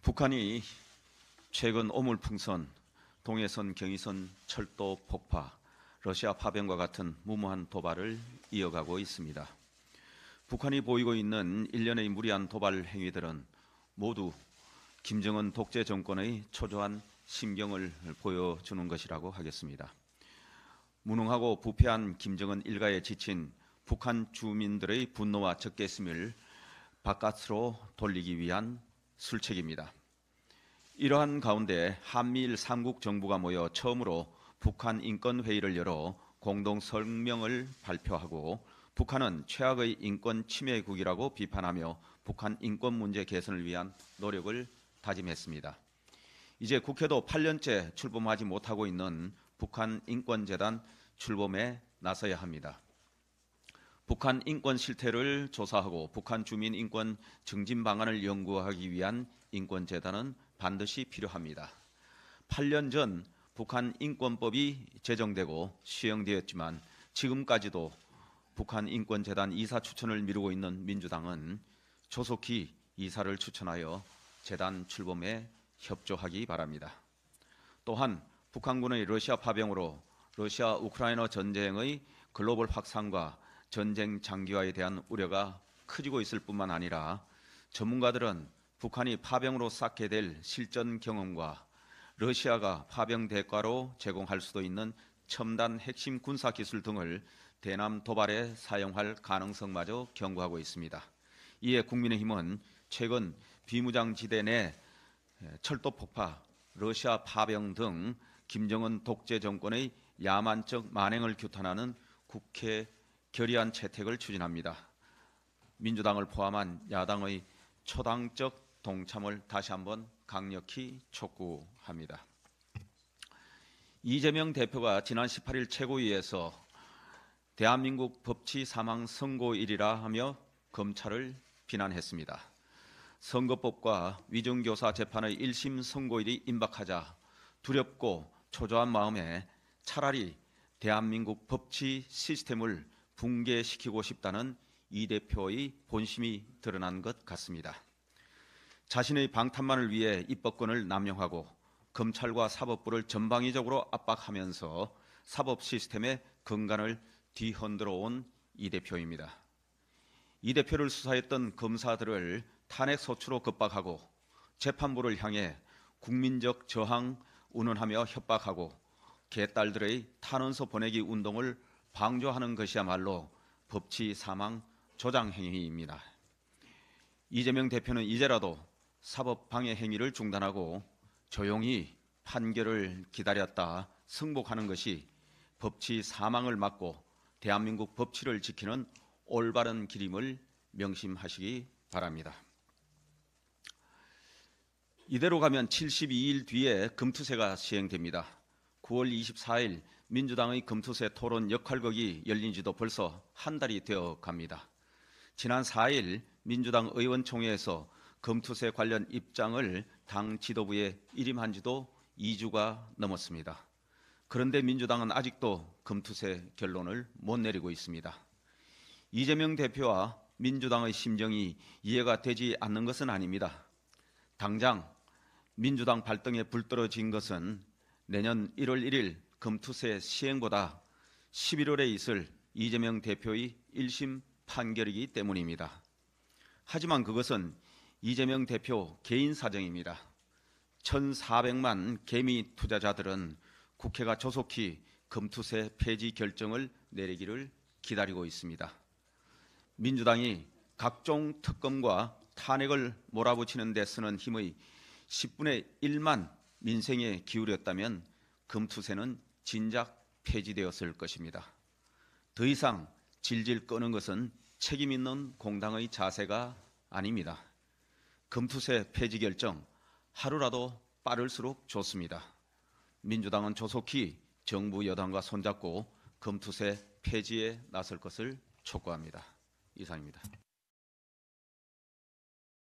북한이 최근 오물풍선, 동해선, 경의선 철도 폭파, 러시아 파병과 같은 무모한 도발을 이어가고 있습니다. 북한이 보이고 있는 일련의 무리한 도발 행위들은 모두 김정은 독재 정권의 초조한 심경을 보여주는 것이라고 하겠습니다. 무능하고 부패한 김정은 일가에 지친 북한 주민들의 분노와 적개심을 바깥으로 돌리기 위한 술책입니다. 이러한 가운데 한미일 3국 정부가 모여 처음으로 북한 인권회의를 열어 공동 성명을 발표하고 북한은 최악의 인권 침해국이라고 비판하며 북한 인권 문제 개선을 위한 노력을 다짐했습니다. 이제 국회도 8년째 출범하지 못하고 있는 북한 인권재단 출범에 나서야 합니다. 북한 인권 실태를 조사하고 북한 주민 인권 증진 방안을 연구하기 위한 인권재단은 반드시 필요합니다. 8년 전 북한 인권법이 제정되고 시행되었지만 지금까지도 북한 인권재단 이사 추천을 미루고 있는 민주당은 조속히 이사를 추천하여 재단 출범에 협조하기 바랍니다. 또한 북한군의 러시아 파병으로 러시아 우크라이나 전쟁의 글로벌 확산과 전쟁 장기화에 대한 우려가 커지고 있을 뿐만 아니라 전문가들은 북한이 파병으로 쌓게 될 실전 경험과 러시아가 파병 대가로 제공할 수도 있는 첨단 핵심 군사 기술 등을 대남 도발에 사용할 가능성마저 경고하고 있습니다. 이에 국민의힘은 최근 비무장지대 내 철도 폭파, 러시아 파병 등 김정은 독재 정권의 야만적 만행을 규탄하는 국회 결의안 채택을 추진합니다. 민주당을 포함한 야당의 초당적 동참을 다시 한번 강력히 촉구합니다. 이재명 대표가 지난 18일 최고위에서 대한민국 법치 사망 선고일이라 하며 검찰을 비난했습니다. 선거법과 위정교사 재판의 1심 선고일이 임박하자 두렵고 초조한 마음에 차라리 대한민국 법치 시스템을 붕괴시키고 싶다는 이 대표의 본심이 드러난 것 같습니다. 자신의 방탄만을 위해 입법권을 남용하고 검찰과 사법부를 전방위적으로 압박하면서 사법 시스템의 근간을 뒤흔들어 온 이 대표입니다. 이 대표를 수사했던 검사들을 탄핵 소추로 급박하고 재판부를 향해 국민적 저항 운운하며 협박하고 개딸들의 탄원서 보내기 운동을 방조하는 것이야말로 법치 사망 조장 행위입니다. 이재명 대표는 이제라도 사법 방해 행위를 중단하고 조용히 판결을 기다렸다 승복하는 것이 법치 사망을 막고 대한민국 법치를 지키는 올바른 길임을 명심하시기 바랍니다. 이대로 가면 72일 뒤에 금투세가 시행됩니다. 9월 24일 민주당의 금투세 토론 역할극이 열린 지도 벌써 한 달이 되어 갑니다. 지난 4일 민주당 의원총회에서 금투세 관련 입장을 당 지도부에 일임한 지도 2주가 넘었습니다. 그런데 민주당은 아직도 금투세 결론을 못 내리고 있습니다. 이재명 대표와 민주당의 심정이 이해가 되지 않는 것은 아닙니다. 당장 민주당 발등에 불 떨어진 것은 내년 1월 1일 금투세 시행보다 11월에 있을 이재명 대표의 1심 판결이기 때문입니다. 하지만 그것은 이재명 대표 개인 사정입니다. 1,400만 개미 투자자들은 국회가 조속히 금투세 폐지 결정을 내리기를 기다리고 있습니다. 민주당이 각종 특검과 탄핵을 몰아붙이는 데 쓰는 힘의 10분의 1만 민생에 기울였다면 금투세는 진작 폐지되었을 것입니다. 더 이상 질질 끄는 것은 책임 있는 공당의 자세가 아닙니다. 금투세 폐지 결정 하루라도 빠를수록 좋습니다. 민주당은 조속히 정부 여당과 손잡고 금투세 폐지에 나설 것을 촉구합니다. 이상입니다.